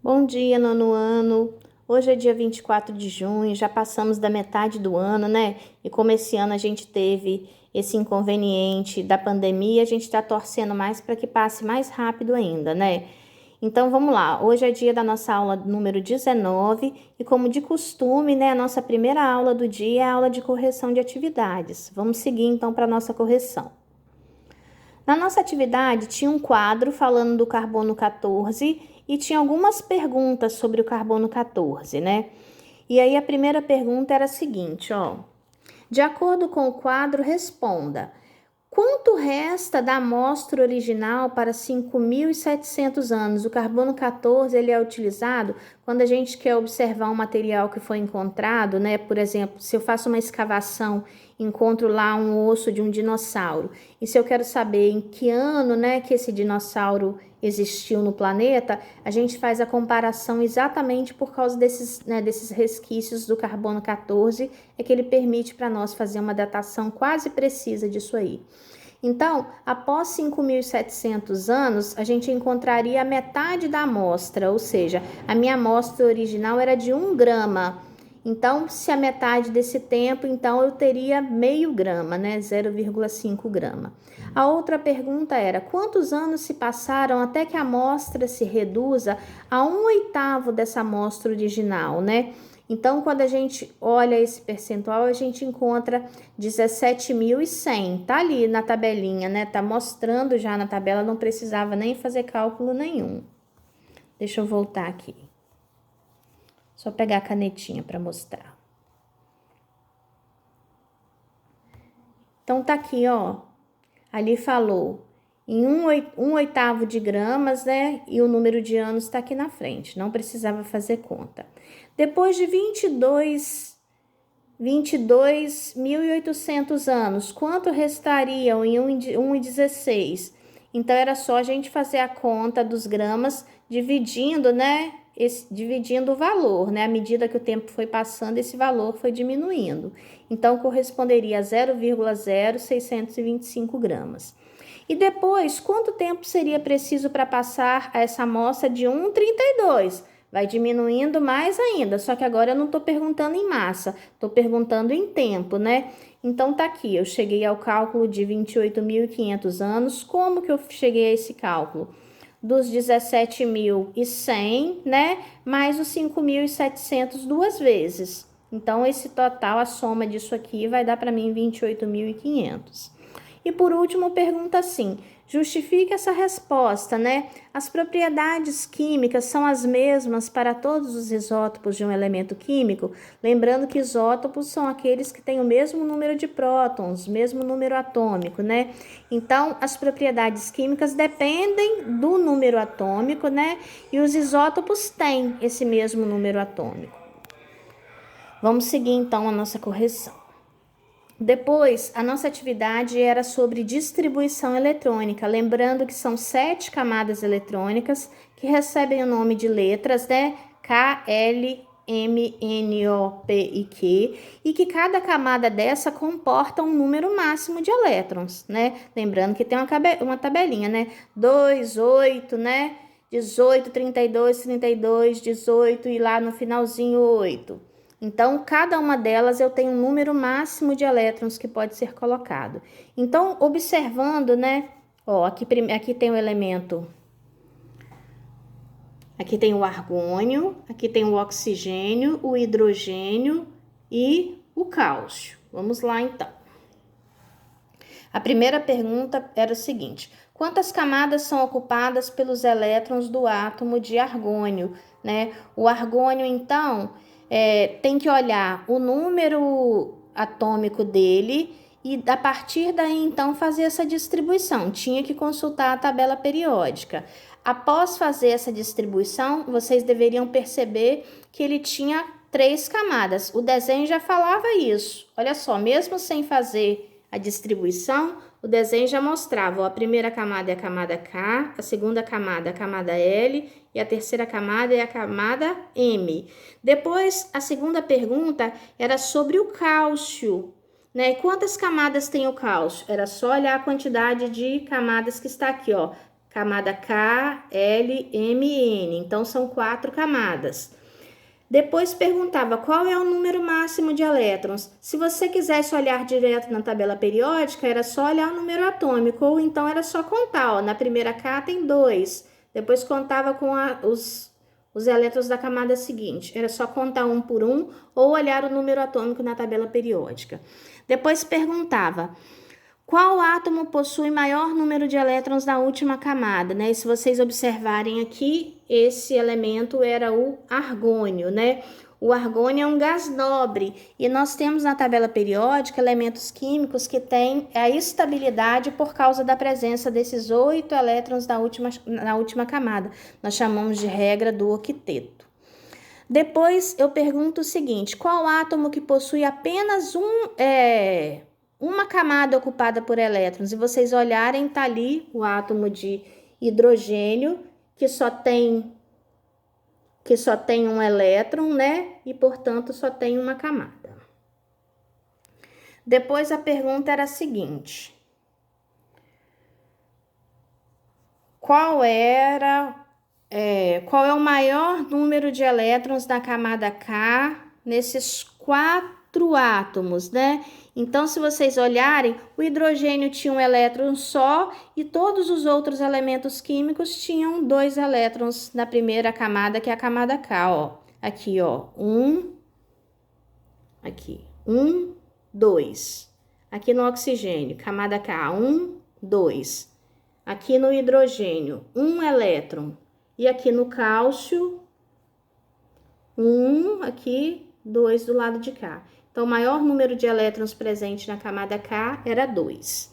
Bom dia, nono ano. Hoje é dia 24 de junho, já passamos da metade do ano, né? E como esse ano a gente teve esse inconveniente da pandemia, a gente está torcendo mais para que passe mais rápido ainda, né? Então vamos lá, hoje é dia da nossa aula número 19 e como de costume, né, a nossa primeira aula do dia é a aula de correção de atividades. Vamos seguir então para a nossa correção. Na nossa atividade tinha um quadro falando do carbono 14 e tinha algumas perguntas sobre o carbono 14, né? E aí a primeira pergunta era a seguinte, ó. De acordo com o quadro, responda: quanto resta da amostra original para 5.700 anos? O carbono 14 ele é utilizado quando a gente quer observar um material que foi encontrado, né? Por exemplo, se eu faço uma escavação, encontro lá um osso de um dinossauro, e se eu quero saber em que ano, né, que esse dinossauro existiu no planeta, a gente faz a comparação exatamente por causa desses, né, desses resquícios do carbono 14, é que ele permite para nós fazer uma datação quase precisa disso aí. Então, após 5.700 anos, a gente encontraria a metade da amostra, ou seja, a minha amostra original era de 1 grama. Então, se a metade desse tempo, então eu teria meio grama, né? 0,5 grama. A outra pergunta era: quantos anos se passaram até que a amostra se reduza a 1/8 dessa amostra original, né? Então, quando a gente olha esse percentual, a gente encontra 17.100. Tá ali na tabelinha, né? Tá mostrando já na tabela, não precisava nem fazer cálculo nenhum. Deixa eu voltar aqui. Só pegar a canetinha para mostrar. Então, tá aqui, ó. Ali falou em 1/8 de gramas, né? E o número de anos está aqui na frente. Não precisava fazer conta. Depois de 22.800 anos, quanto restariam em 1/16? Então, era só a gente fazer a conta dos gramas dividindo, né? Dividindo o valor, né? À medida que o tempo foi passando, esse valor foi diminuindo. Então, corresponderia a 0,0625 gramas. E depois, quanto tempo seria preciso para passar essa amostra de 1,32? Vai diminuindo mais ainda, só que agora eu não estou perguntando em massa, estou perguntando em tempo, né? Então, tá aqui, eu cheguei ao cálculo de 28.500 anos. Como que eu cheguei a esse cálculo? Dos 17.100, né? Mais os 5.700 duas vezes. Então, esse total, a soma disso aqui vai dar para mim 28.500. E por último, pergunta assim: justifique essa resposta, né? As propriedades químicas são as mesmas para todos os isótopos de um elemento químico? Lembrando que isótopos são aqueles que têm o mesmo número de prótons, mesmo número atômico, né? Então, as propriedades químicas dependem do número atômico, né? E os isótopos têm esse mesmo número atômico. Vamos seguir então a nossa correção. Depois, a nossa atividade era sobre distribuição eletrônica, lembrando que são 7 camadas eletrônicas que recebem o nome de letras, né? K, L, M, N, O, P e Q, e que cada camada dessa comporta um número máximo de elétrons, né? Lembrando que tem uma tabelinha, né? 2, 8, né? 18, 32, 32, 18 e lá no finalzinho 8. Então, cada uma delas eu tenho um número máximo de elétrons que pode ser colocado. Então, observando, né? Ó, aqui tem o elemento. Aqui tem o argônio, aqui tem o oxigênio, o hidrogênio e o cálcio. Vamos lá, então. A primeira pergunta era o seguinte: quantas camadas são ocupadas pelos elétrons do átomo de argônio, né? O argônio, então, tem que olhar o número atômico dele e a partir daí então fazer essa distribuição. Tinha que consultar a tabela periódica. Após fazer essa distribuição, vocês deveriam perceber que ele tinha 3 camadas. O desenho já falava isso. Olha só, mesmo sem fazer a distribuição, o desenho já mostrava, ó, a primeira camada é a camada K, a segunda camada é a camada L e a terceira camada é a camada M. Depois, a segunda pergunta era sobre o cálcio, né? E quantas camadas tem o cálcio? Era só olhar a quantidade de camadas que está aqui, ó. camada K, L, M e N. Então, são 4 camadas. Depois perguntava qual é o número máximo de elétrons. Se você quisesse olhar direto na tabela periódica, era só olhar o número atômico, ou então era só contar. Ó, na primeira K tem 2. Depois contava com os elétrons da camada seguinte. Era só contar um por um ou olhar o número atômico na tabela periódica. Depois perguntava qual átomo possui maior número de elétrons na última camada, né? E se vocês observarem aqui, esse elemento era o argônio, né? O argônio é um gás nobre e nós temos na tabela periódica elementos químicos que têm a estabilidade por causa da presença desses 8 elétrons na última camada. Nós chamamos de regra do octeto. Depois eu pergunto o seguinte, qual átomo que possui apenas uma camada ocupada por elétrons? E vocês olharem, tá ali o átomo de hidrogênio, que só tem um elétron, né? E, portanto, só tem uma camada. Depois a pergunta era a seguinte: qual é o maior número de elétrons na camada K nesses 4 átomos, né? Então, se vocês olharem, o hidrogênio tinha um elétron só e todos os outros elementos químicos tinham 2 elétrons na primeira camada, que é a camada K, ó. Aqui, ó, 1, aqui, 1, 2. Aqui no oxigênio, camada K, 1, 2. Aqui no hidrogênio, 1 elétron. E aqui no cálcio, 1, aqui, 2 do lado de cá. Então, o maior número de elétrons presente na camada K era 2.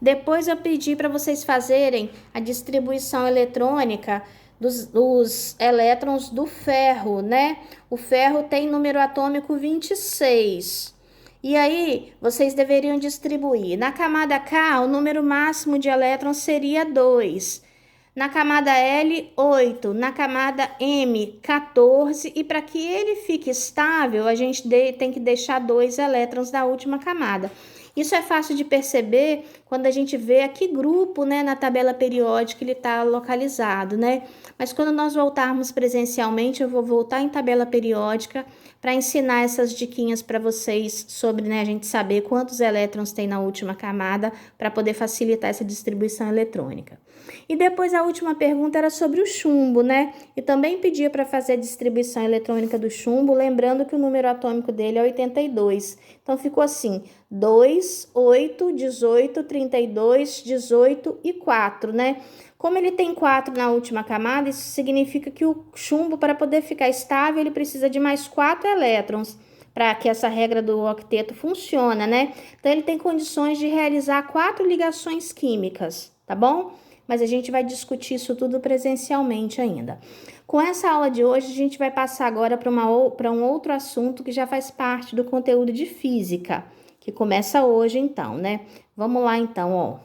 Depois eu pedi para vocês fazerem a distribuição eletrônica dos elétrons do ferro, né? O ferro tem número atômico 26. E aí, vocês deveriam distribuir. Na camada K, o número máximo de elétrons seria 2. Na camada L, 8. Na camada M, 14. E para que ele fique estável, a gente tem que deixar 2 elétrons na última camada. Isso é fácil de perceber quando a gente vê a que grupo, né, na tabela periódica ele está localizado, né? Mas quando nós voltarmos presencialmente, eu vou voltar em tabela periódica para ensinar essas diquinhas para vocês sobre, né, a gente saber quantos elétrons tem na última camada para poder facilitar essa distribuição eletrônica. E depois a última pergunta era sobre o chumbo, né? E também pedia para fazer a distribuição eletrônica do chumbo, lembrando que o número atômico dele é 82. Então ficou assim: 2, 8, 18, 32, 18 e 4, né? Como ele tem 4 na última camada, isso significa que o chumbo, para poder ficar estável, ele precisa de mais 4 elétrons para que essa regra do octeto funcione, né? Então, ele tem condições de realizar 4 ligações químicas, tá bom? Mas a gente vai discutir isso tudo presencialmente ainda. Com essa aula de hoje, a gente vai passar agora para um outro assunto que já faz parte do conteúdo de física, que começa hoje, então, né? Vamos lá, então, ó.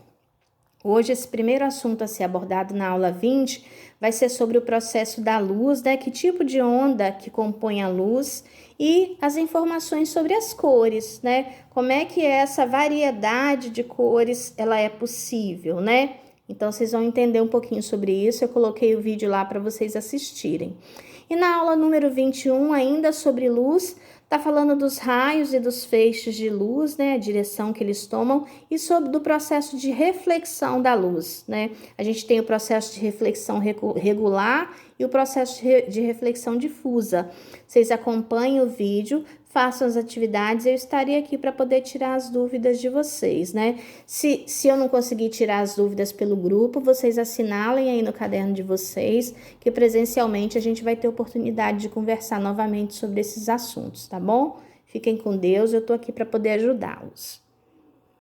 Hoje, esse primeiro assunto a ser abordado na aula 20 vai ser sobre o processo da luz, né? Que tipo de onda que compõe a luz e as informações sobre as cores, né? Como é que essa variedade de cores ela é possível, né? Então, vocês vão entender um pouquinho sobre isso. Eu coloquei o vídeo lá para vocês assistirem. E na aula número 21, ainda sobre luz, tá falando dos raios e dos feixes de luz, né, a direção que eles tomam, e do processo de reflexão da luz, né? A gente tem o processo de reflexão regular e o processo de reflexão difusa. Vocês acompanhem o vídeo, façam as atividades, eu estarei aqui para poder tirar as dúvidas de vocês, né? Se eu não conseguir tirar as dúvidas pelo grupo, vocês assinalem aí no caderno de vocês, que presencialmente a gente vai ter oportunidade de conversar novamente sobre esses assuntos, tá bom? Fiquem com Deus, eu tô aqui para poder ajudá-los.